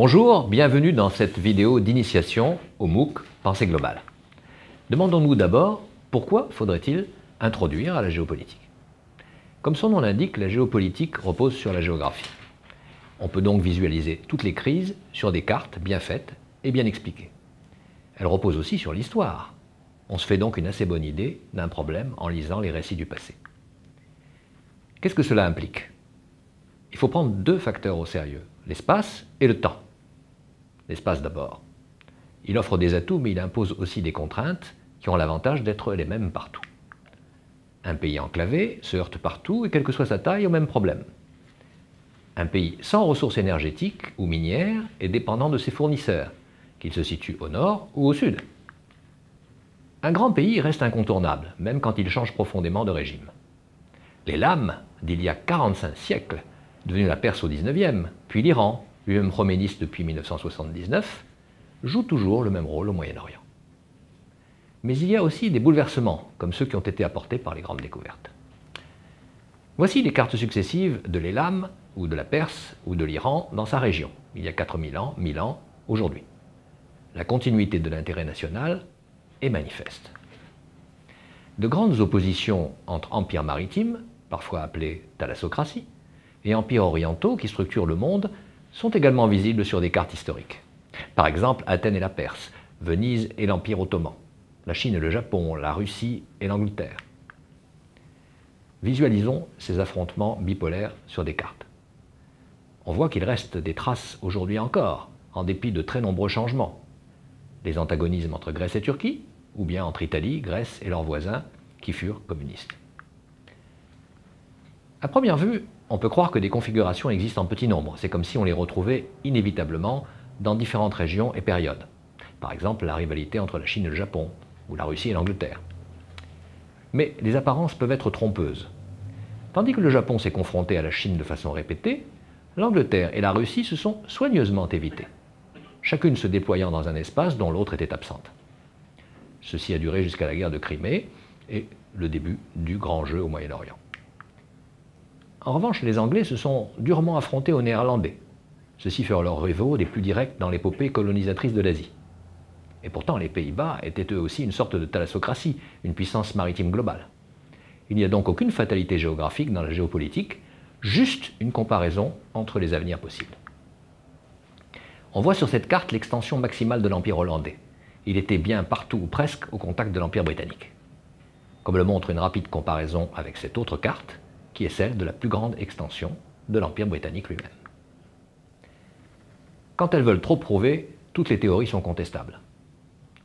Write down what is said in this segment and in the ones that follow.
Bonjour, bienvenue dans cette vidéo d'initiation au MOOC Pensée globale. Demandons-nous d'abord pourquoi faudrait-il introduire à la géopolitique. Comme son nom l'indique, la géopolitique repose sur la géographie. On peut donc visualiser toutes les crises sur des cartes bien faites et bien expliquées. Elle repose aussi sur l'histoire. On se fait donc une assez bonne idée d'un problème en lisant les récits du passé. Qu'est-ce que cela implique? Il faut prendre deux facteurs au sérieux, l'espace et le temps. L'espace d'abord. Il offre des atouts, mais il impose aussi des contraintes qui ont l'avantage d'être les mêmes partout. Un pays enclavé se heurte partout et quelle que soit sa taille au même problème. Un pays sans ressources énergétiques ou minières est dépendant de ses fournisseurs, qu'ils se situent au nord ou au sud. Un grand pays reste incontournable, même quand il change profondément de régime. Les lames d'il y a 45 siècles, devenues la Perse au XIXe, puis l'Iran, lui-même roméniste depuis 1979, jouent toujours le même rôle au Moyen-Orient. Mais il y a aussi des bouleversements, comme ceux qui ont été apportés par les grandes découvertes. Voici les cartes successives de l'Élam, ou de la Perse, ou de l'Iran dans sa région, il y a 4000 ans, 1000 ans, aujourd'hui. La continuité de l'intérêt national est manifeste. De grandes oppositions entre empires maritimes, parfois appelés thalassocraties, et empires orientaux qui structurent le monde sont également visibles sur des cartes historiques. Par exemple, Athènes et la Perse, Venise et l'Empire ottoman, la Chine et le Japon, la Russie et l'Angleterre. Visualisons ces affrontements bipolaires sur des cartes. On voit qu'il reste des traces aujourd'hui encore, en dépit de très nombreux changements. Les antagonismes entre Grèce et Turquie, ou bien entre Italie, Grèce et leurs voisins qui furent communistes. À première vue, on peut croire que des configurations existent en petit nombre. C'est comme si on les retrouvait inévitablement dans différentes régions et périodes. Par exemple, la rivalité entre la Chine et le Japon, ou la Russie et l'Angleterre. Mais les apparences peuvent être trompeuses. Tandis que le Japon s'est confronté à la Chine de façon répétée, l'Angleterre et la Russie se sont soigneusement évitées, chacune se déployant dans un espace dont l'autre était absente. Ceci a duré jusqu'à la guerre de Crimée et le début du grand jeu au Moyen-Orient. En revanche, les Anglais se sont durement affrontés aux Néerlandais. Ceux-ci furent leurs rivaux les plus directs dans l'épopée colonisatrice de l'Asie. Et pourtant, les Pays-Bas étaient eux aussi une sorte de thalassocratie, une puissance maritime globale. Il n'y a donc aucune fatalité géographique dans la géopolitique, juste une comparaison entre les avenirs possibles. On voit sur cette carte l'extension maximale de l'Empire hollandais. Il était bien partout ou presque au contact de l'Empire britannique. Comme le montre une rapide comparaison avec cette autre carte, qui est celle de la plus grande extension de l'Empire britannique lui-même. Quand elles veulent trop prouver, toutes les théories sont contestables.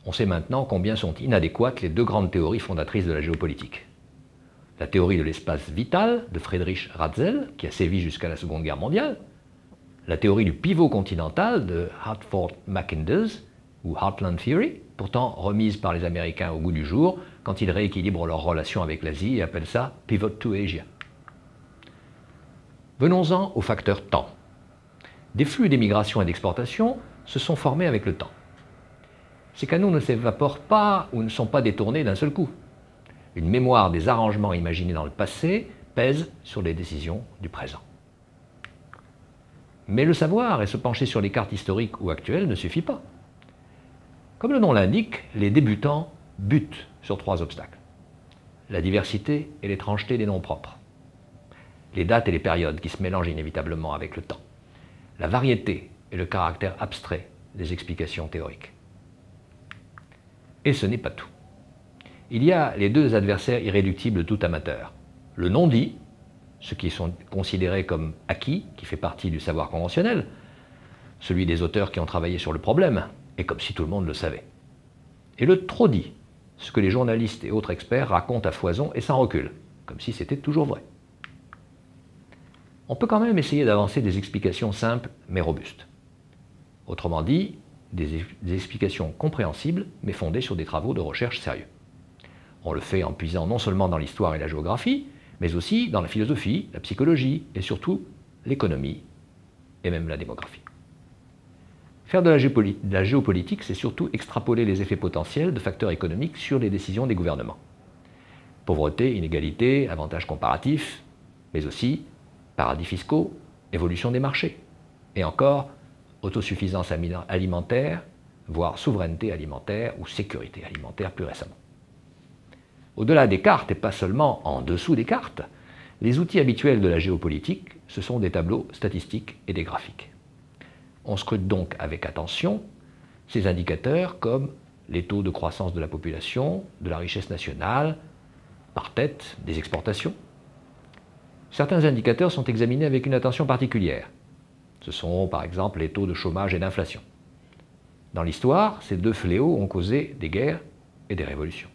On sait maintenant combien sont inadéquates les deux grandes théories fondatrices de la géopolitique. La théorie de l'espace vital de Friedrich Ratzel, qui a sévi jusqu'à la Seconde Guerre mondiale, la théorie du pivot continental de Hartford Macinders, ou Heartland Theory, pourtant remise par les Américains au goût du jour quand ils rééquilibrent leurs relations avec l'Asie et appellent ça « Pivot to Asia ». Venons-en au facteur temps. Des flux d'émigration et d'exportation se sont formés avec le temps. Ces canaux ne s'évaporent pas ou ne sont pas détournés d'un seul coup. Une mémoire des arrangements imaginés dans le passé pèse sur les décisions du présent. Mais le savoir et se pencher sur les cartes historiques ou actuelles ne suffit pas. Comme le nom l'indique, les débutants butent sur trois obstacles. La diversité et l'étrangeté des noms propres. Les dates et les périodes qui se mélangent inévitablement avec le temps. La variété et le caractère abstrait des explications théoriques. Et ce n'est pas tout. Il y a les deux adversaires irréductibles de tout amateur. Le non-dit, ceux qui sont considérés comme acquis, qui fait partie du savoir conventionnel, celui des auteurs qui ont travaillé sur le problème, et comme si tout le monde le savait. Et le trop-dit, ce que les journalistes et autres experts racontent à foison et sans recul, comme si c'était toujours vrai. On peut quand même essayer d'avancer des explications simples mais robustes. Autrement dit, des explications compréhensibles mais fondées sur des travaux de recherche sérieux. On le fait en puisant non seulement dans l'histoire et la géographie, mais aussi dans la philosophie, la psychologie et surtout l'économie et même la démographie. Faire de la géopolitique, c'est surtout extrapoler les effets potentiels de facteurs économiques sur les décisions des gouvernements. Pauvreté, inégalité, avantages comparatifs, mais aussi paradis fiscaux, évolution des marchés, et encore autosuffisance alimentaire, voire souveraineté alimentaire ou sécurité alimentaire plus récemment. Au-delà des cartes, et pas seulement en dessous des cartes, les outils habituels de la géopolitique, ce sont des tableaux statistiques et des graphiques. On scrute donc avec attention ces indicateurs comme les taux de croissance de la population, de la richesse nationale, par tête, des exportations. Certains indicateurs sont examinés avec une attention particulière. Ce sont par exemple les taux de chômage et d'inflation. Dans l'histoire, ces deux fléaux ont causé des guerres et des révolutions.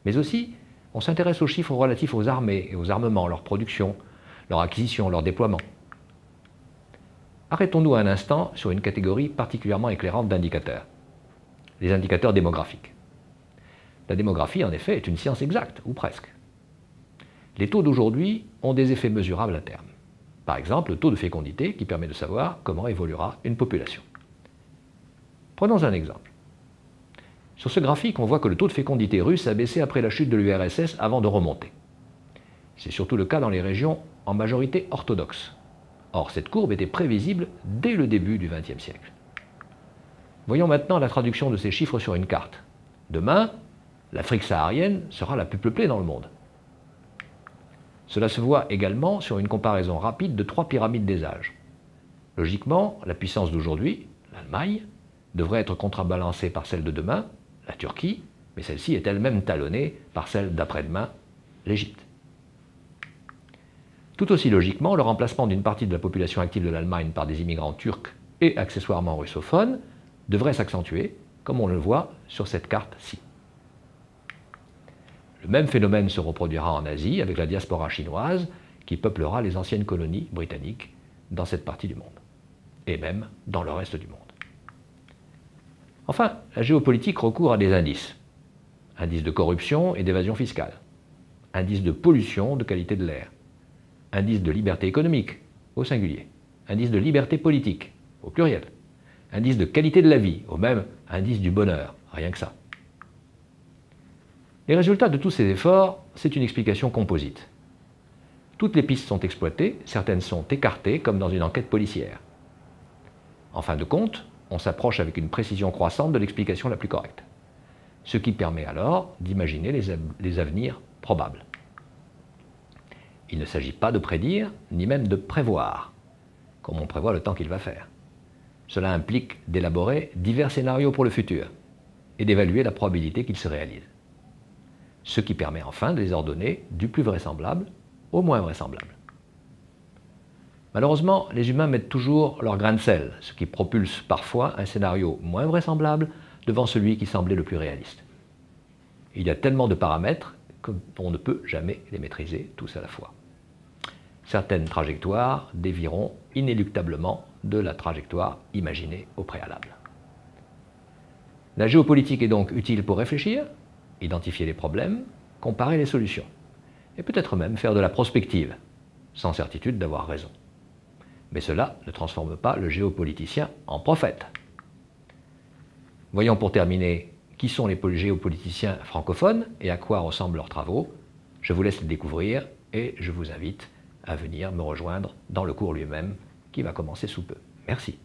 Mais aussi, on s'intéresse aux chiffres relatifs aux armées et aux armements, leur production, leur acquisition, leur déploiement. Arrêtons-nous un instant sur une catégorie particulièrement éclairante d'indicateurs, les indicateurs démographiques. La démographie, en effet, est une science exacte, ou presque. Les taux d'aujourd'hui ont des effets mesurables à terme. Par exemple, le taux de fécondité qui permet de savoir comment évoluera une population. Prenons un exemple. Sur ce graphique, on voit que le taux de fécondité russe a baissé après la chute de l'URSS avant de remonter. C'est surtout le cas dans les régions en majorité orthodoxes. Or, cette courbe était prévisible dès le début du XXe siècle. Voyons maintenant la traduction de ces chiffres sur une carte. Demain, l'Afrique saharienne sera la plus peuplée dans le monde. Cela se voit également sur une comparaison rapide de 3 pyramides des âges. Logiquement, la puissance d'aujourd'hui, l'Allemagne, devrait être contrebalancée par celle de demain, la Turquie, mais celle-ci est elle-même talonnée par celle d'après-demain, l'Égypte. Tout aussi logiquement, le remplacement d'une partie de la population active de l'Allemagne par des immigrants turcs et accessoirement russophones devrait s'accentuer, comme on le voit sur cette carte-ci. Le même phénomène se reproduira en Asie avec la diaspora chinoise qui peuplera les anciennes colonies britanniques dans cette partie du monde, et même dans le reste du monde. Enfin, la géopolitique recourt à des indices. Indices de corruption et d'évasion fiscale. Indices de pollution de qualité de l'air. Indice de liberté économique, au singulier. Indice de liberté politique, au pluriel. Indice de qualité de la vie, au même indice du bonheur, rien que ça. Les résultats de tous ces efforts, c'est une explication composite. Toutes les pistes sont exploitées, certaines sont écartées, comme dans une enquête policière. En fin de compte, on s'approche avec une précision croissante de l'explication la plus correcte, ce qui permet alors d'imaginer les avenirs probables. Il ne s'agit pas de prédire, ni même de prévoir, comme on prévoit le temps qu'il va faire. Cela implique d'élaborer divers scénarios pour le futur et d'évaluer la probabilité qu'ils se réalisent. Ce qui permet enfin de les ordonner du plus vraisemblable au moins vraisemblable. Malheureusement, les humains mettent toujours leur grain de sel, ce qui propulse parfois un scénario moins vraisemblable devant celui qui semblait le plus réaliste. Il y a tellement de paramètres qu'on ne peut jamais les maîtriser tous à la fois. Certaines trajectoires dévieront inéluctablement de la trajectoire imaginée au préalable. La géopolitique est donc utile pour réfléchir, identifier les problèmes, comparer les solutions, et peut-être même faire de la prospective, sans certitude d'avoir raison. Mais cela ne transforme pas le géopoliticien en prophète. Voyons pour terminer qui sont les géopoliticiens francophones et à quoi ressemblent leurs travaux. Je vous laisse les découvrir et je vous invite à venir me rejoindre dans le cours lui-même qui va commencer sous peu. Merci.